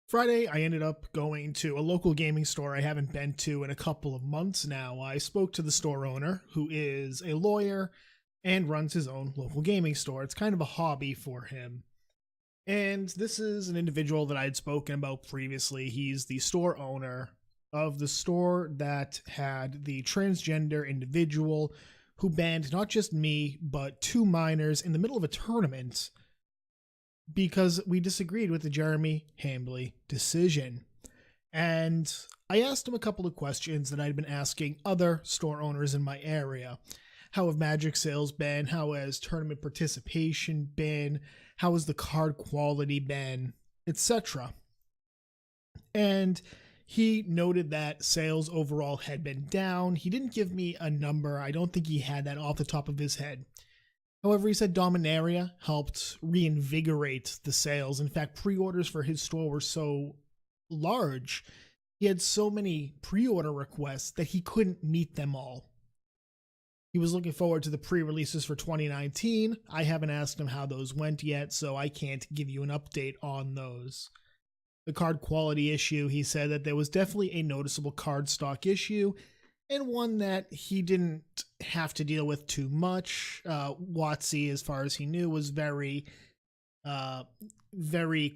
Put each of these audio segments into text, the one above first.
Friday, I ended up going to a local gaming store I haven't been to in a couple of months now. I spoke to the store owner, who is a lawyer and runs his own local gaming store. It's kind of a hobby for him. And this is an individual that I had spoken about previously. He's the store owner of the store that had the transgender individual who banned not just me, but two minors in the middle of a tournament because we disagreed with the Jeremy Hambley decision. And I asked him a couple of questions that I'd been asking other store owners in my area. How have Magic sales been? How has tournament participation been? How has the card quality been? Etc. And he noted that sales overall had been down. He didn't give me a number. I don't think he had that off the top of his head. However, he said Dominaria helped reinvigorate the sales. In fact, pre-orders for his store were so large, he had so many pre-order requests that he couldn't meet them all. He was looking forward to the pre-releases for 2019. I haven't asked him how those went yet, so I can't give you an update on those. The card quality issue, he said that there was definitely a noticeable card stock issue, and one that he didn't have to deal with too much. WotC, as far as he knew, was very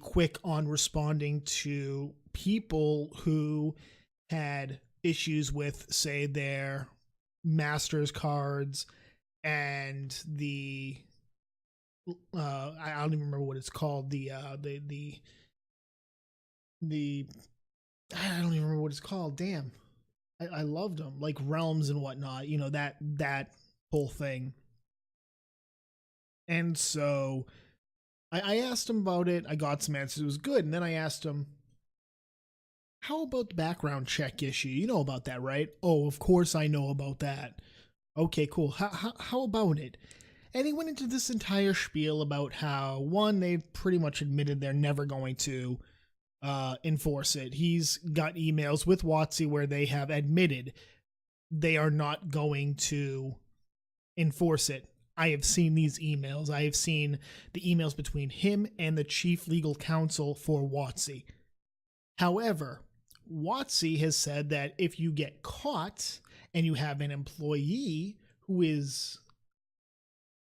quick on responding to people who had issues with, say, their Masters cards and the I don't even remember what it's called. The I don't even remember what it's called. Damn. I loved them, like Realms and whatnot, you know, that whole thing. And so I asked him about it. I got some answers. It was good. And then I asked him, how about the background check issue? You know about that, right? Oh, of course I know about that. Okay, cool. How about it? And he went into this entire spiel about how, one, they pretty much admitted they're never going to enforce it. He's got emails with WotC where they have admitted they are not going to enforce it. I have seen these emails. I have seen the emails between him and the chief legal counsel for WotC. However, WotC has said that if you get caught and you have an employee who is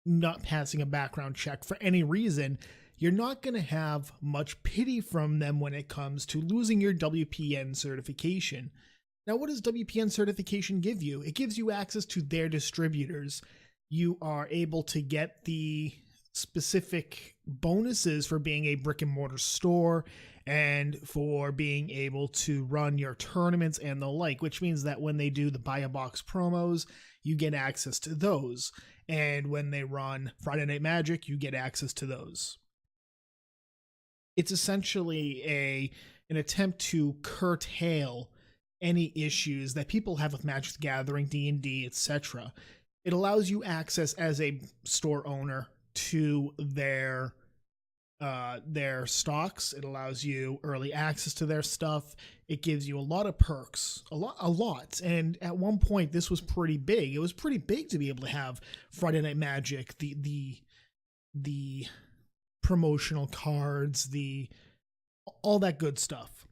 not passing a background check for any reason, you're not going to have much pity from them when it comes to losing your WPN certification. Now, what does WPN certification give you? It gives you access to their distributors. You are able to get the specific bonuses for being a brick and mortar store and for being able to run your tournaments and the like, which means that when they do the buy a box promos, you get access to those. And when they run Friday Night Magic, you get access to those. It's essentially an attempt to curtail any issues that people have with Magic the Gathering, D&D, etc. It allows you access as a store owner to their stocks. It allows you early access to their stuff. It gives you a lot of perks, a lot. And at one point, this was pretty big. It was pretty big to be able to have Friday Night Magic, the promotional cards, all that good stuff.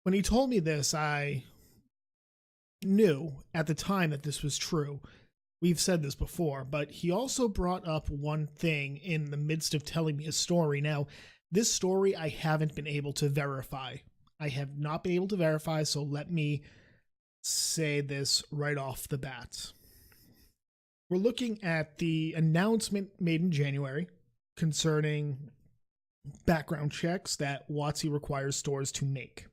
When he told me this, I knew at the time that this was true. We've said this before, but he also brought up one thing in the midst of telling me a story. Now, this story I haven't been able to verify. I have not been able to verify, so let me say this right off the bat. We're looking at the announcement made in January concerning background checks that WotC requires stores to make.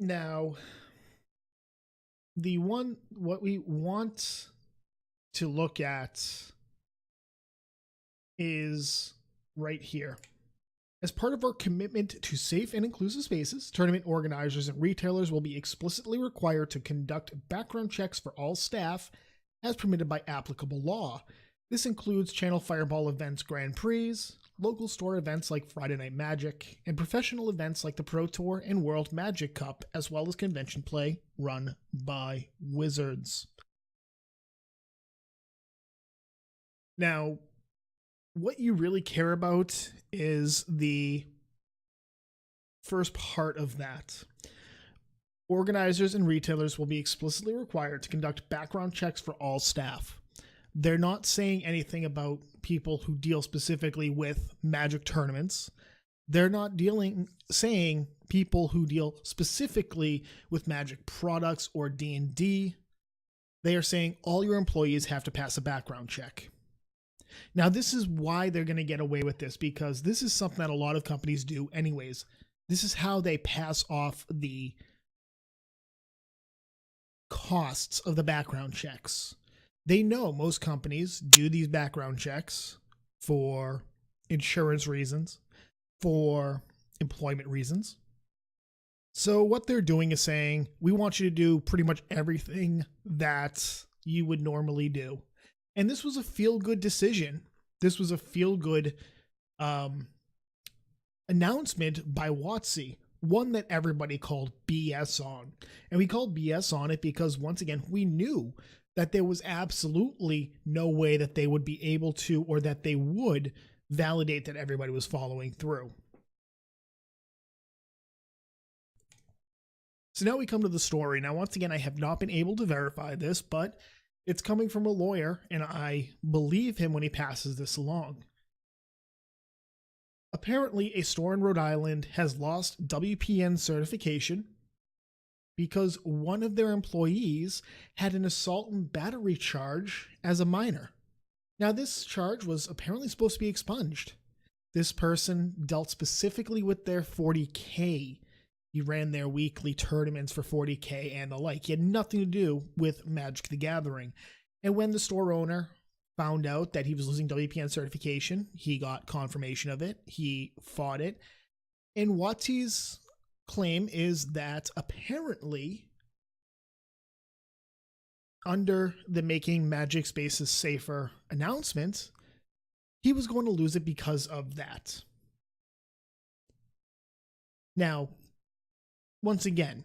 Now, what we want to look at is right here. As part of our commitment to safe and inclusive spaces, tournament organizers and retailers will be explicitly required to conduct background checks for all staff as permitted by applicable law. This includes Channel Fireball events Grand Prix, local store events like Friday Night Magic, and professional events like the Pro Tour and World Magic Cup, as well as convention play run by Wizards. Now, what you really care about is the first part of that. Organizers and retailers will be explicitly required to conduct background checks for all staff. They're not saying anything about people who deal specifically with Magic tournaments. They're not saying people who deal specifically with Magic products or D&D. They are saying all your employees have to pass a background check. Now, this is why they're going to get away with this, because this is something that a lot of companies do anyways. This is how they pass off the costs of the background checks. They know most companies do these background checks for insurance reasons, for employment reasons. So what they're doing is saying, we want you to do pretty much everything that you would normally do. And this was a feel-good decision. This was a feel-good announcement by WotC, one that everybody called BS on. And we called BS on it because, once again, we knew that there was absolutely no way that they would be able to, or that they would validate that everybody was following through. So now we come to the story. Now, once again, I have not been able to verify this, but it's coming from a lawyer, and I believe him when he passes this along. Apparently, a store in Rhode Island has lost WPN certification because one of their employees had an assault and battery charge as a minor. Now, this charge was apparently supposed to be expunged. This person dealt specifically with their 40K. He ran their weekly tournaments for 40K and the like. He had nothing to do with Magic the Gathering. And when the store owner found out that he was losing WPN certification, he got confirmation of it. He fought it. And WotC's claim is that apparently, under the Making Magic Spaces Safer announcement, he was going to lose it because of that. Now, once again,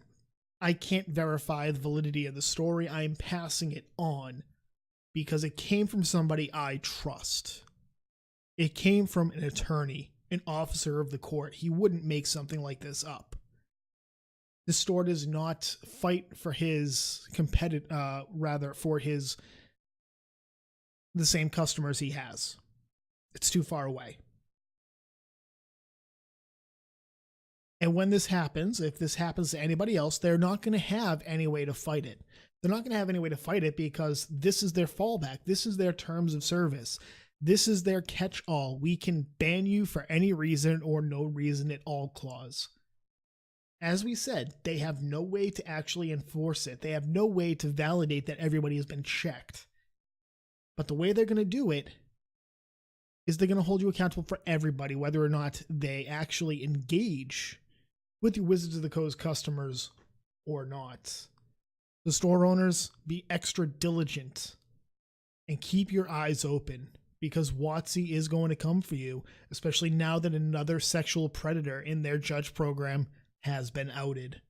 I can't verify the validity of the story. I'm passing it on because it came from somebody I trust. It came from an attorney, an officer of the court. He wouldn't make something like this up. The store does not fight for his the same customers he has. It's too far away. And when this happens, if this happens to anybody else, they're not going to have any way to fight it. They're not going to have any way to fight it because this is their fallback. This is their terms of service. This is their catch-all. We can ban you for any reason or no reason at all clause. As we said, they have no way to actually enforce it. They have no way to validate that everybody has been checked. But the way they're going to do it is they're going to hold you accountable for everybody, whether or not they actually engage with your Wizards of the Coast customers or not. The store owners, be extra diligent and keep your eyes open because WotC is going to come for you, especially now that another sexual predator in their judge program has been outed.